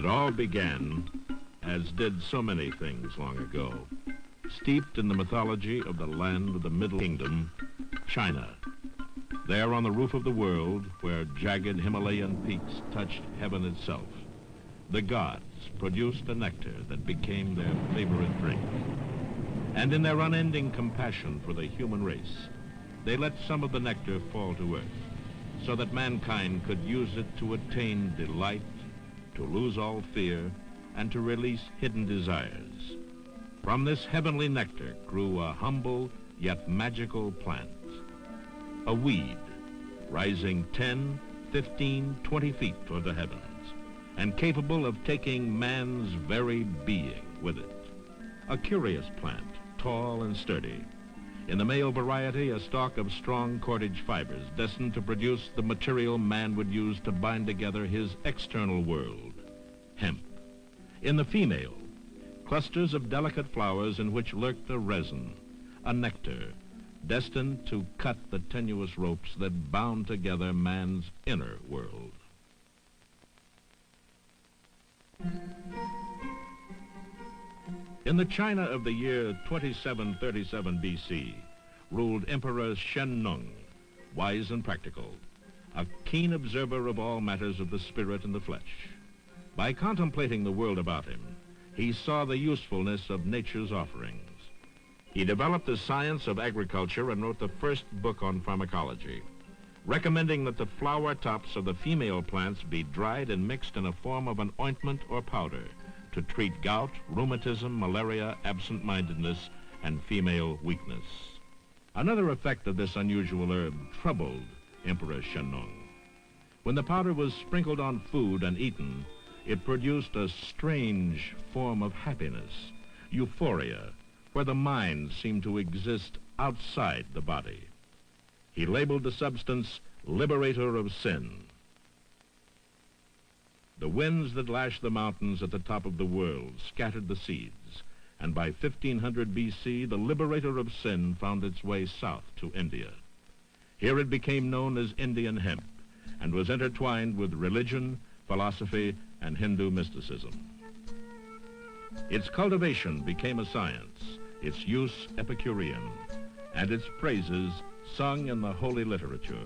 all began, as did so many things long ago, steeped in the mythology of the land of the Middle Kingdom, China. There on the roof of the world, where jagged Himalayan peaks touched heaven itself, the gods produced a nectar that became their favorite drink. And in their unending compassion for the human race, they let some of the nectar fall to earth, so that mankind could use it to attain delight, to lose all fear, and to release hidden desires. From this heavenly nectar grew a humble yet magical plant, a weed rising 10, 15, 20 feet toward the heavens, and capable of taking man's very being with it. A curious plant, tall and sturdy. In the male variety, a stalk of strong cordage fibers destined to produce the material man would use to bind together his external world, hemp. In the female, clusters of delicate flowers in which lurked a resin, a nectar, destined to cut the tenuous ropes that bound together man's inner world. In the China of the year 2737 BC, ruled Emperor Shen Nung, wise and practical, a keen observer of all matters of the spirit and the flesh. By contemplating the world about him, he saw the usefulness of nature's offerings. He developed the science of agriculture and wrote the first book on pharmacology, recommending that the flower tops of the female plants be dried and mixed in a form of an ointment or powder to treat gout, rheumatism, malaria, absent-mindedness, and female weakness. Another effect of this unusual herb troubled Emperor Shennong. When the powder was sprinkled on food and eaten, it produced a strange form of happiness, euphoria, where the mind seemed to exist outside the body. He labeled the substance liberator of sin. The winds that lashed the mountains at the top of the world scattered the seeds, and by 1500 BC, the liberator of sin found its way south to India. Here it became known as Indian hemp and was intertwined with religion, philosophy, and Hindu mysticism. Its cultivation became a science, its use Epicurean, and its praises sung in the holy literature.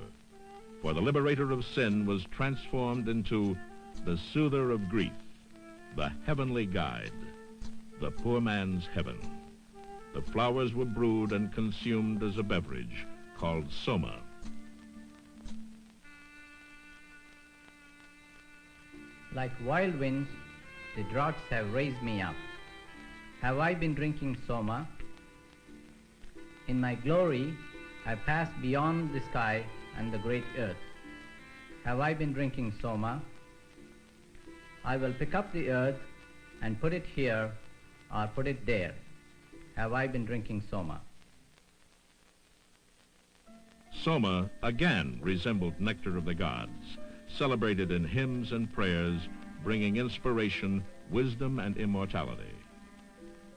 For the liberator of sin was transformed into the soother of grief, the heavenly guide, the poor man's heaven. The flowers were brewed and consumed as a beverage called soma. Like wild winds, the droughts have raised me up. Have I been drinking soma? In my glory, I passed beyond the sky and the great earth. Have I been drinking soma? I will pick up the earth and put it here or put it there. Have I been drinking soma? Soma again resembled nectar of the gods, celebrated in hymns and prayers, bringing inspiration, wisdom, and immortality.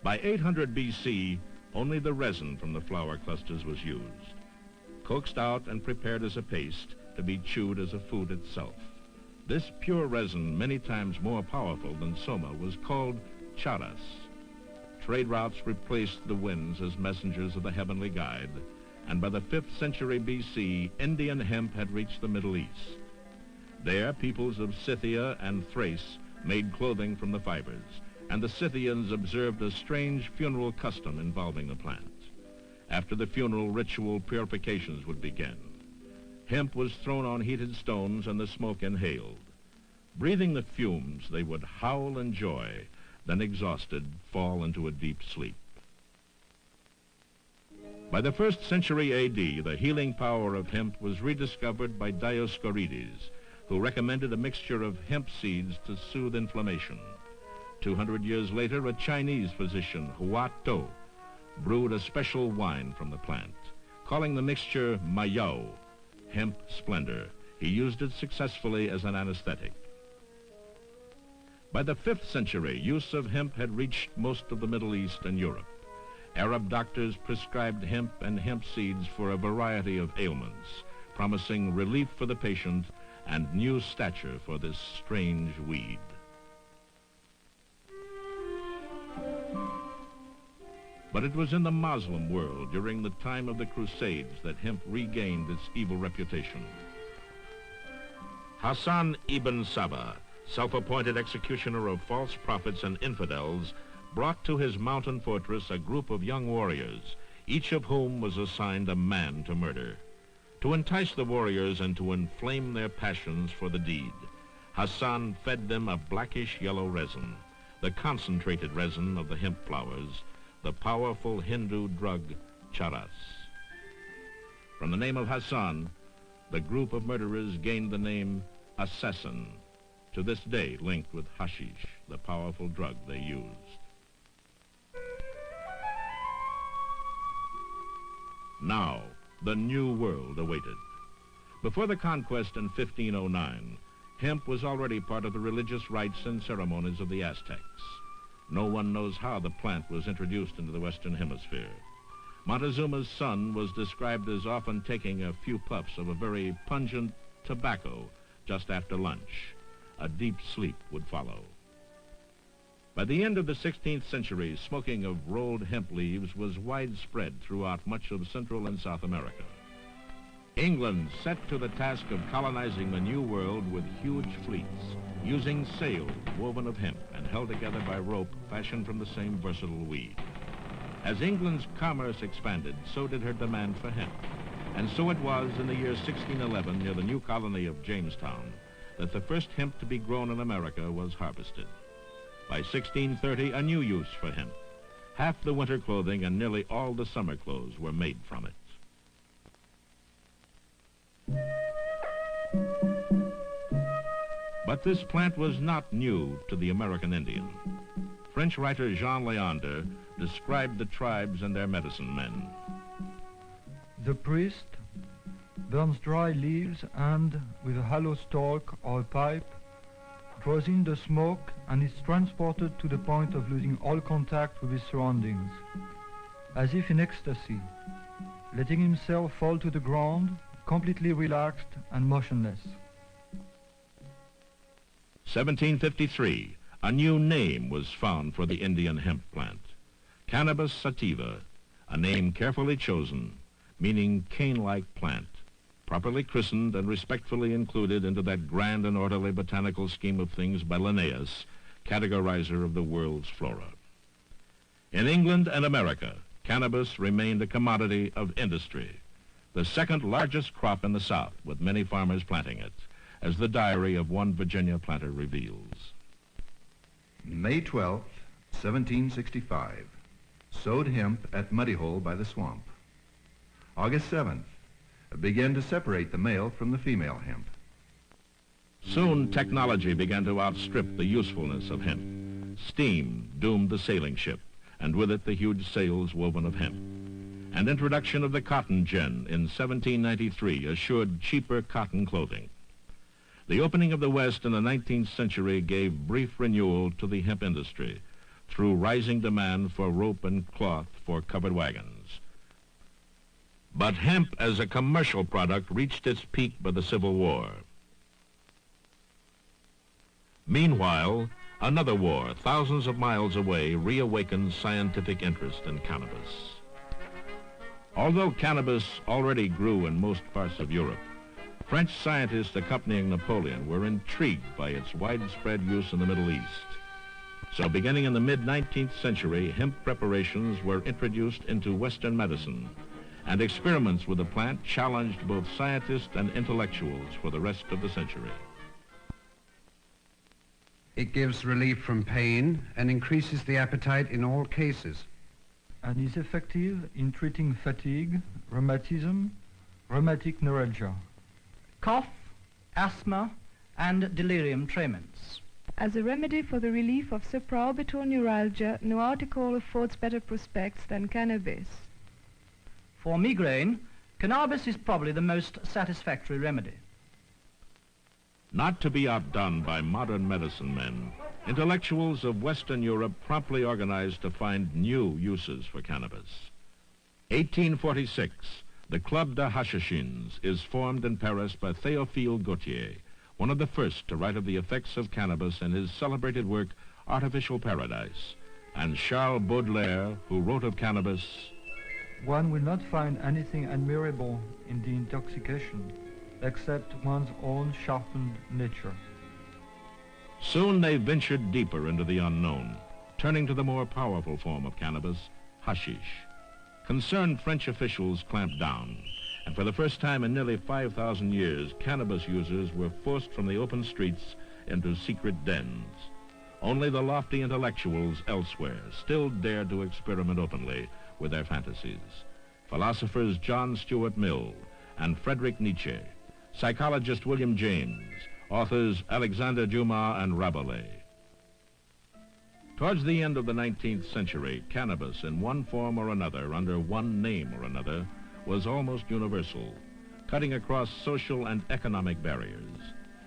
By 800 BC, only the resin from the flower clusters was used, coaxed out and prepared as a paste to be chewed as a food itself. This pure resin, many times more powerful than soma, was called charas. Trade routes replaced the winds as messengers of the heavenly guide, and by the 5th century BC, Indian hemp had reached the Middle East. There, peoples of Scythia and Thrace made clothing from the fibers, and the Scythians observed a strange funeral custom involving the plant. After the funeral ritual, purifications would begin. Hemp was thrown on heated stones and the smoke inhaled. Breathing the fumes, they would howl in joy, then exhausted, fall into a deep sleep. By the 1st century AD, the healing power of hemp was rediscovered by Dioscorides, who recommended a mixture of hemp seeds to soothe inflammation. 200 years later, a Chinese physician, Hua To, brewed a special wine from the plant, calling the mixture Mayao, hemp splendor. He used it successfully as an anesthetic. By the 5th century, use of hemp had reached most of the Middle East and Europe. Arab doctors prescribed hemp and hemp seeds for a variety of ailments, promising relief for the patient and new stature for this strange weed. But it was in the Muslim world during the time of the Crusades that hemp regained its evil reputation. Hassan ibn Sabah, self-appointed executioner of false prophets and infidels, brought to his mountain fortress a group of young warriors, each of whom was assigned a man to murder. To entice the warriors and to inflame their passions for the deed, Hassan fed them a blackish yellow resin, the concentrated resin of the hemp flowers, the powerful Hindu drug charas. From the name of Hassan, the group of murderers gained the name assassin, to this day linked with hashish, the powerful drug they used. Now, the new world awaited. Before the conquest in 1509, hemp was already part of the religious rites and ceremonies of the Aztecs. No one knows how the plant was introduced into the Western Hemisphere. Montezuma's son was described as often taking a few puffs of a very pungent tobacco just after lunch. A deep sleep would follow. By the end of the 16th century, smoking of rolled hemp leaves was widespread throughout much of Central and South America. England set to the task of colonizing the New World with huge fleets, using sails woven of hemp and held together by rope fashioned from the same versatile weed. As England's commerce expanded, so did her demand for hemp. And so it was in the year 1611, near the new colony of Jamestown, that the first hemp to be grown in America was harvested. By 1630, a new use for hemp. Half the winter clothing and nearly all the summer clothes were made from it. But this plant was not new to the American Indian. French writer Jean Leander described the tribes and their medicine men. The priest burns dry leaves and, with a hollow stalk or a pipe, draws in the smoke and is transported to the point of losing all contact with his surroundings, as if in ecstasy, letting himself fall to the ground, completely relaxed and motionless. 1753, a new name was found for the Indian hemp plant, Cannabis sativa, a name carefully chosen, meaning cane-like plant, properly christened and respectfully included into that grand and orderly botanical scheme of things by Linnaeus, categorizer of the world's flora. In England and America, cannabis remained a commodity of industry, the second largest crop in the South, with many farmers planting it, as the diary of one Virginia planter reveals. May 12th, 1765, sowed hemp at Muddy Hole by the swamp. August 7th, began to separate the male from the female hemp. Soon technology began to outstrip the usefulness of hemp. Steam doomed the sailing ship, and with it the huge sails woven of hemp. And introduction of the cotton gin in 1793 assured cheaper cotton clothing. The opening of the West in the 19th century gave brief renewal to the hemp industry through rising demand for rope and cloth for covered wagons. But hemp as a commercial product reached its peak by the Civil War. Meanwhile, another war, thousands of miles away, reawakened scientific interest in cannabis. Although cannabis already grew in most parts of Europe, French scientists accompanying Napoleon were intrigued by its widespread use in the Middle East. So beginning in the mid-19th century, hemp preparations were introduced into Western medicine, and experiments with the plant challenged both scientists and intellectuals for the rest of the century. It gives relief from pain and increases the appetite in all cases. And is effective in treating fatigue, rheumatism, rheumatic neuralgia, cough, asthma, and delirium tremens. As a remedy for the relief of supraorbital neuralgia, no article affords better prospects than cannabis. For migraine, cannabis is probably the most satisfactory remedy. Not to be outdone by modern medicine men, intellectuals of Western Europe promptly organized to find new uses for cannabis. 1846, the Club des Hachechins is formed in Paris by Théophile Gautier, one of the first to write of the effects of cannabis in his celebrated work, Artificial Paradise, and Charles Baudelaire, who wrote of cannabis, One will not find anything admirable in the intoxication except one's own sharpened nature. soon they ventured deeper into the unknown, turning to the more powerful form of cannabis, hashish. Concerned French officials clamped down, and for the first time in nearly 5,000 years, cannabis users were forced from the open streets into secret dens. Only the lofty intellectuals elsewhere still dared to experiment openly with their fantasies. Philosophers John Stuart Mill and Friedrich Nietzsche, psychologist William James, authors Alexander Dumas and Rabelais. Towards the end of the 19th century, cannabis in one form or another, under one name or another, was almost universal, cutting across social and economic barriers.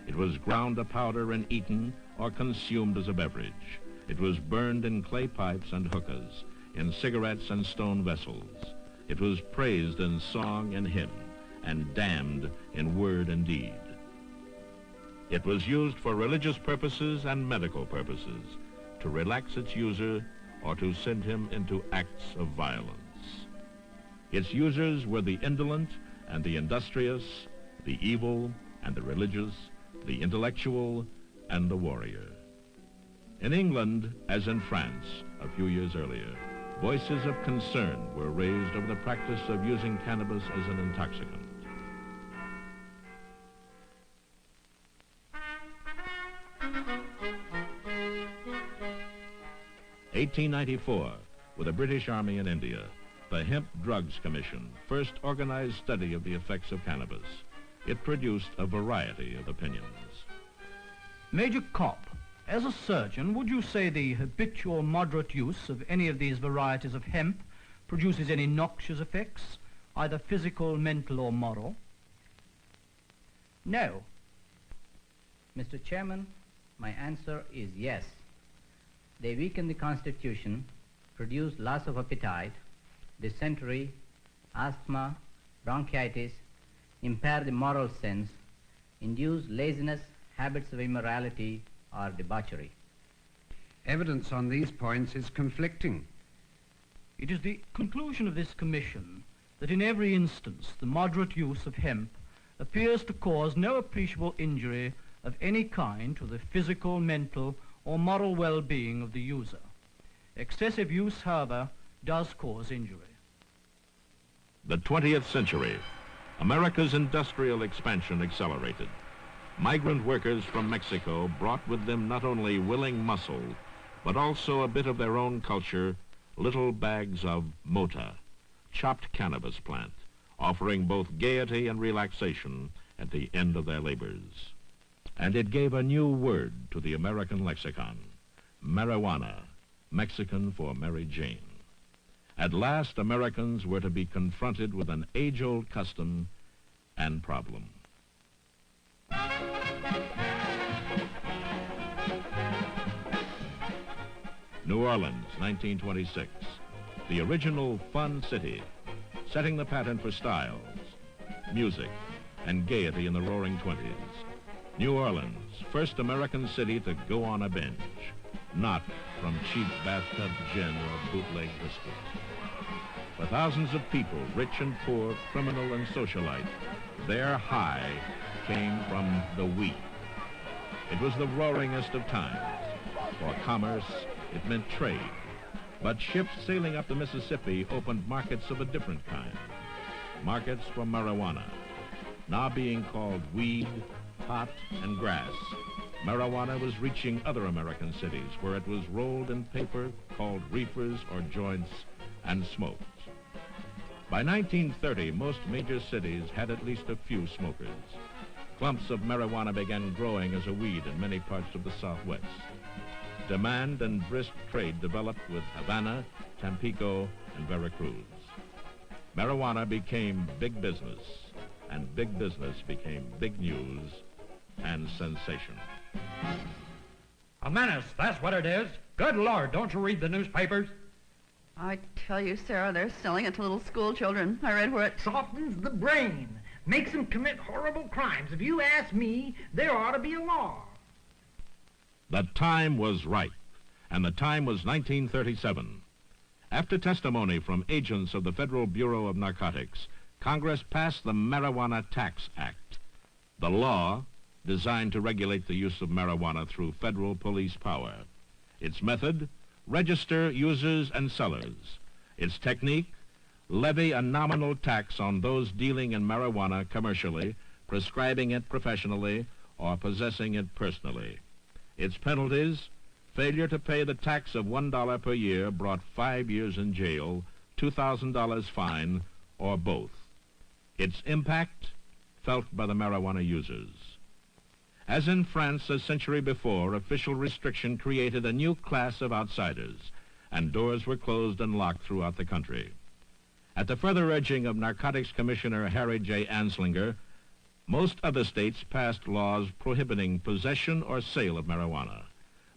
It was ground to powder and eaten or consumed as a beverage. It was burned in clay pipes and hookahs, in cigarettes and stone vessels. It was praised in song and hymn, and damned in word and deed. It was used for religious purposes and medical purposes, to relax its user or to send him into acts of violence. Its users were the indolent and the industrious, the evil and the religious, the intellectual and the warrior. In England, as in France a few years earlier, voices of concern were raised over the practice of using cannabis as an intoxicant. (1894), with the British Army in India, the Hemp Drugs Commission first organized study of the effects of cannabis. It produced a variety of opinions. Major Kopp, as a surgeon, would you say the habitual moderate use of any of these varieties of hemp produces any noxious effects, either physical, mental, or moral? No. Mr. Chairman, my answer is yes. They weaken the constitution, produce loss of appetite, dysentery, asthma, bronchitis, impair the moral sense, induce laziness, habits of immorality, or debauchery. Evidence on these points is conflicting. It is the conclusion of this commission that in every instance the moderate use of hemp appears to cause no appreciable injury of any kind to the physical, mental, or moral well-being of the user. Excessive use, however, does cause injury. The 20th century, America's industrial expansion accelerated. Migrant workers from Mexico brought with them not only willing muscle, but also a bit of their own culture, little bags of mota, chopped cannabis plant, offering both gaiety and relaxation at the end of their labors. And it gave a new word to the American lexicon, marijuana, Mexican for Mary Jane. At last, Americans were to be confronted with an age-old custom and problem. New Orleans, 1926, the original fun city, setting the pattern for styles, music, and gaiety in the roaring 20s. New Orleans, first American city to go on a binge, not from cheap bathtub gin or bootleg whiskey. For thousands of people, rich and poor, criminal and socialite, their high came from the wheat. It was the roaringest of times. For commerce, it meant trade. But ships sailing up the Mississippi opened markets of a different kind. Markets for marijuana, now being called weed, pot, and grass. Marijuana was reaching other American cities where it was rolled in paper called reefers or joints and smoked. By 1930, most major cities had at least a few smokers. Clumps of marijuana began growing as a weed in many parts of the Southwest. Demand and brisk trade developed with Havana, Tampico, and Veracruz. Marijuana became big business, and big business became big news and sensation. A menace, that's what it is. Good Lord, don't you read the newspapers? I tell you, Sarah, they're selling it to little school children. I read where it Softens the brain, makes them commit horrible crimes. If you ask me, there ought to be a law. The time was ripe, and the time was 1937. After testimony from agents of the Federal Bureau of Narcotics, Congress passed the Marijuana Tax Act, the law designed to regulate the use of marijuana through federal police power. Its method, register users and sellers. Its technique, levy a nominal tax on those dealing in marijuana commercially, prescribing it professionally, or possessing it personally. Its penalties, failure to pay the tax of $1 per year brought 5 years in jail, $2,000 fine, or both. Its impact, felt by the marijuana users. As in France a century before, official restriction created a new class of outsiders, and doors were closed and locked throughout the country. At the further urging of Narcotics Commissioner Harry J. Anslinger, most other states passed laws prohibiting possession or sale of marijuana.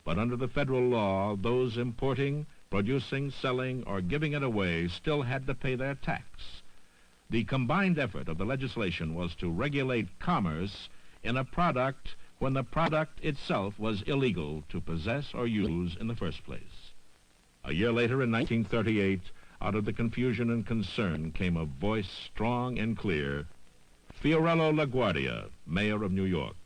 But under the federal law, those importing, producing, selling, or giving it away still had to pay their tax. The combined effort of the legislation was to regulate commerce in a product when the product itself was illegal to possess or use in the first place. A year later, in 1938, out of the confusion and concern came a voice strong and clear, Fiorello LaGuardia, mayor of New York.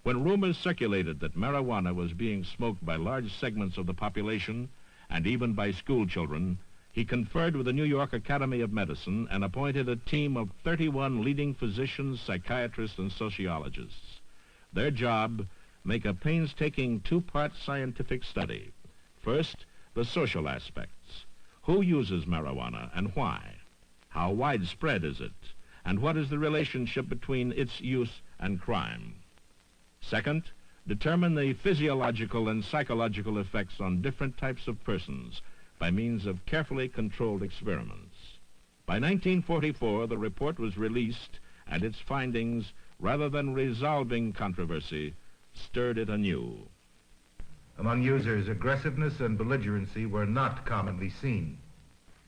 When rumors circulated that marijuana was being smoked by large segments of the population and even by school children, he conferred with the New York Academy of Medicine and appointed a team of 31 leading physicians, psychiatrists, and sociologists. Their job, make a painstaking two-part scientific study. First, the social aspects. Who uses marijuana and why? How widespread is it? And what is the relationship between its use and crime? Second, determine the physiological and psychological effects on different types of persons by means of carefully controlled experiments. By 1944, the report was released, and its findings, rather than resolving controversy, stirred it anew. Among users, aggressiveness and belligerency were not commonly seen.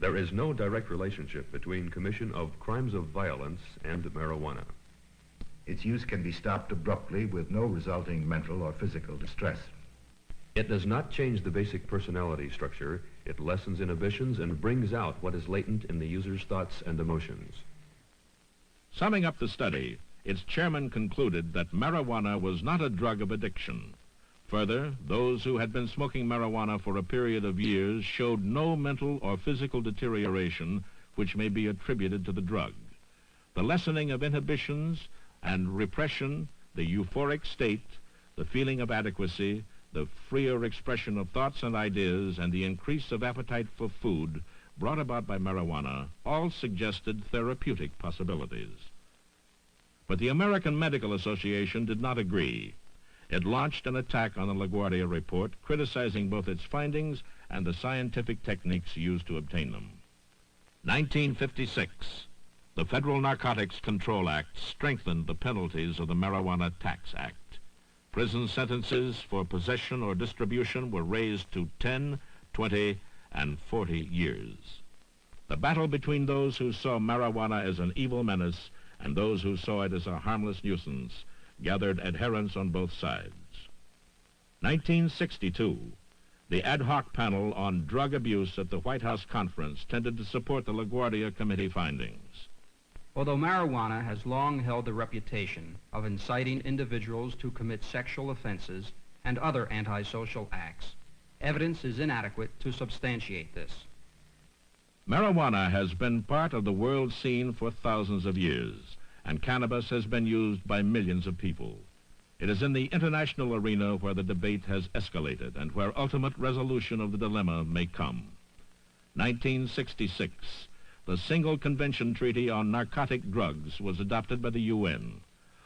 There is no direct relationship between commission of crimes of violence and marijuana. Its use can be stopped abruptly with no resulting mental or physical distress. It does not change the basic personality structure. It lessens inhibitions and brings out what is latent in the user's thoughts and emotions. Summing up the study, its chairman concluded that marijuana was not a drug of addiction. Further, those who had been smoking marijuana for a period of years showed no mental or physical deterioration which may be attributed to the drug. The lessening of inhibitions and repression, the euphoric state, the feeling of adequacy, the freer expression of thoughts and ideas, and the increase of appetite for food brought about by marijuana all suggested therapeutic possibilities. But the American Medical Association did not agree. It launched an attack on the LaGuardia report, criticizing both its findings and the scientific techniques used to obtain them. 1956, the Federal Narcotics Control Act strengthened the penalties of the Marijuana Tax Act. Prison sentences for possession or distribution were raised to 10, 20, and 40 years. The battle between those who saw marijuana as an evil menace and those who saw it as a harmless nuisance gathered adherents on both sides. 1962, the ad hoc panel on drug abuse at the White House conference tended to support the LaGuardia committee findings. Although marijuana has long held the reputation of inciting individuals to commit sexual offenses and other antisocial acts, evidence is inadequate to substantiate this. Marijuana has been part of the world scene for thousands of years, and cannabis has been used by millions of people. It is in the international arena where the debate has escalated and where ultimate resolution of the dilemma may come. 1966, the Single Convention Treaty on Narcotic Drugs was adopted by the UN.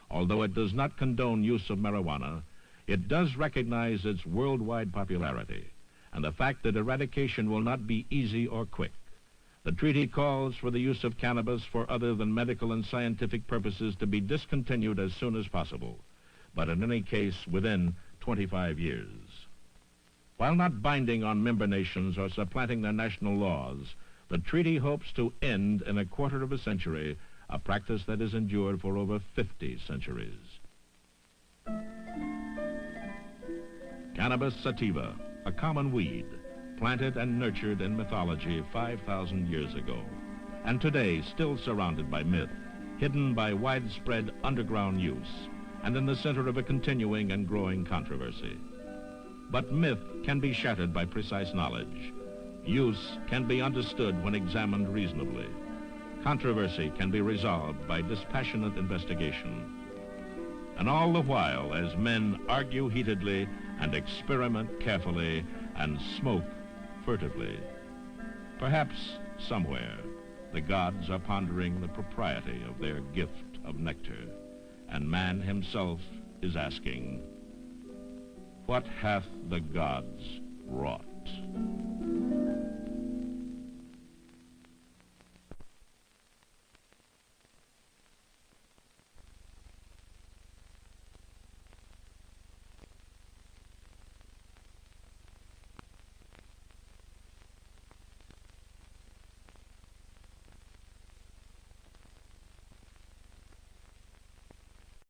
Although it does not condone use of marijuana, it does recognize its worldwide popularity and the fact that eradication will not be easy or quick. The treaty calls for the use of cannabis for other than medical and scientific purposes to be discontinued as soon as possible, but in any case within 25 years. While not binding on member nations or supplanting their national laws, the treaty hopes to end in a quarter of a century a practice that has endured for over 50 centuries. Cannabis sativa, a common weed, planted and nurtured in mythology 5,000 years ago, and today still surrounded by myth, hidden by widespread underground use, and in the center of a continuing and growing controversy. But myth can be shattered by precise knowledge. Use can be understood when examined reasonably. Controversy can be resolved by dispassionate investigation. And all the while, as men argue heatedly and experiment carefully and smoke furtively, perhaps somewhere the gods are pondering the propriety of their gift of nectar, and man himself is asking, what hath the gods wrought?